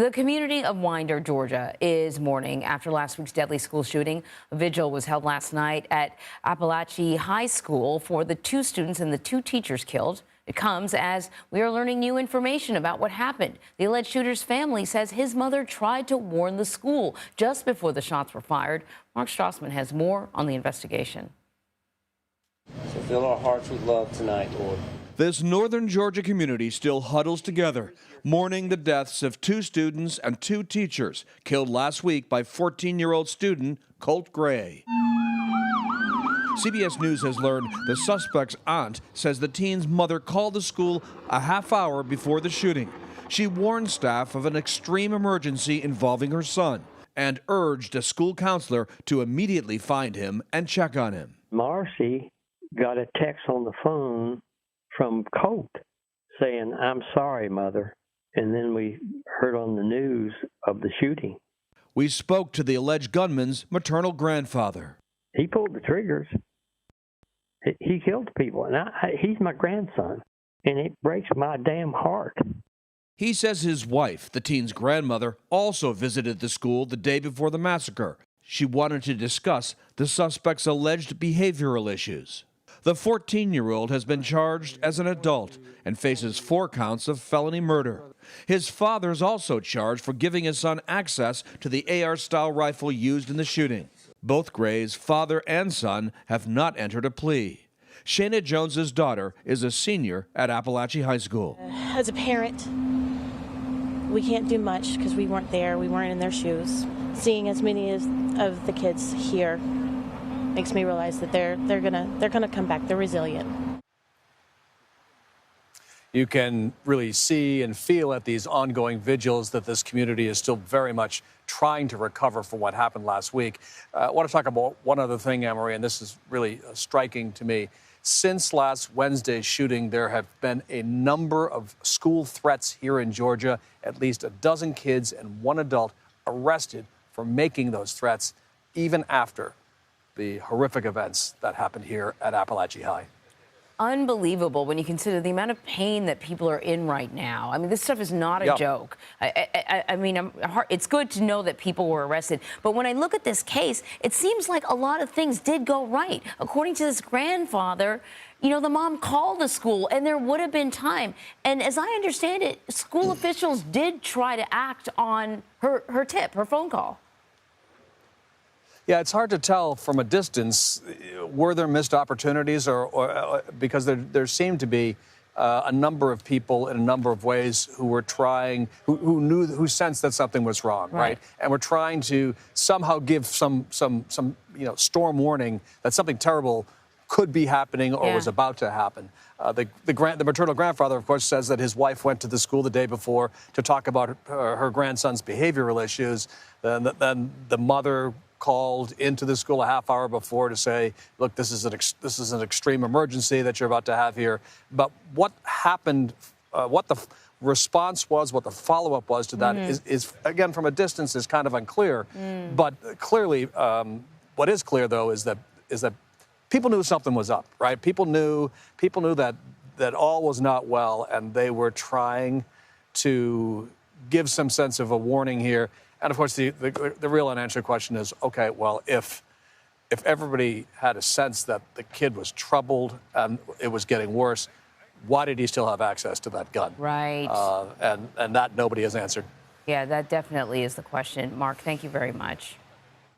The community of Winder, Georgia, is mourning after last week's deadly school shooting. A vigil was held last night at Apalachee High School for the 2 students and the 2 teachers killed. It comes as we are learning new information about what happened. The alleged shooter's family says his mother tried to warn the school just before the shots were fired. Mark Strassmann has more on the investigation. So fill our hearts with love tonight, Lord. This northern Georgia community still huddles together, mourning the deaths of 2 students and 2 teachers killed last week by 14-year-old student Colt Gray. CBS News has learned the suspect's aunt says the teen's mother called the school a half hour before the shooting. She warned staff of an extreme emergency involving her son and urged a school counselor to immediately find him and check on him. Marcy got a text on the phone from Colt saying, "I'm sorry, Mother." And then we heard on the news of the shooting. We spoke to the alleged gunman's maternal grandfather. He pulled the triggers. He killed people, and he's my grandson, and it breaks my damn heart. He says his wife, the teen's grandmother, also visited the school the day before the massacre. She wanted to discuss the suspect's alleged behavioral issues. The 14-year-old has been charged as an adult and faces 4 counts of felony murder. His father's also charged for giving his son access to the AR-style rifle used in the shooting. Both Gray's father and son have not entered a plea. Shayna Jones's daughter is a senior at Apalachee High School. As a parent, we can't do much because we weren't there. We weren't in their shoes. Seeing as many of the kids here makes me realize that they're gonna come back. They're resilient. You can really see and feel at these ongoing vigils that this community is still very much trying to recover from what happened last week. I want to talk about one other thing, Anne-Marie, and this is really striking to me. Since last Wednesday's shooting, there have been a number of school threats here in Georgia. At least a dozen kids and 1 adult arrested for making those threats, even after the horrific events that happened here at Apalachee High. Unbelievable when you consider the amount of pain that people are in right now. I mean, this stuff is not a joke. I mean, it's good to know that people were arrested. But when I look at this case, it seems like a lot of things did go right. According to this grandfather, you know, the mom called the school and there would have been time. And as I understand it, school officials did try to act on her tip, her phone call. Yeah, it's hard to tell from a distance. Were there missed opportunities, or because there seemed to be a number of people in a number of ways who were trying, who sensed that something was wrong, right? And were trying to somehow give some storm warning that something terrible could be happening or was about to happen. The maternal grandfather, of course, says that his wife went to the school the day before to talk about her grandson's behavioral issues. Then the mother called into the school a half hour before to say, look, this is an extreme emergency that you're about to have here. But what happened, what the response was, what the follow-up was to that is again, from a distance, is kind of unclear. But clearly, what is clear, though, is that people knew something was up, right? People knew that all was not well, and they were trying to give some sense of a warning here. And of course, the real unanswered question is, okay, well, if everybody had a sense that the kid was troubled and it was getting worse, why did he still have access to that gun? Right. And that nobody has answered. Yeah, that definitely is the question. Mark, thank you very much.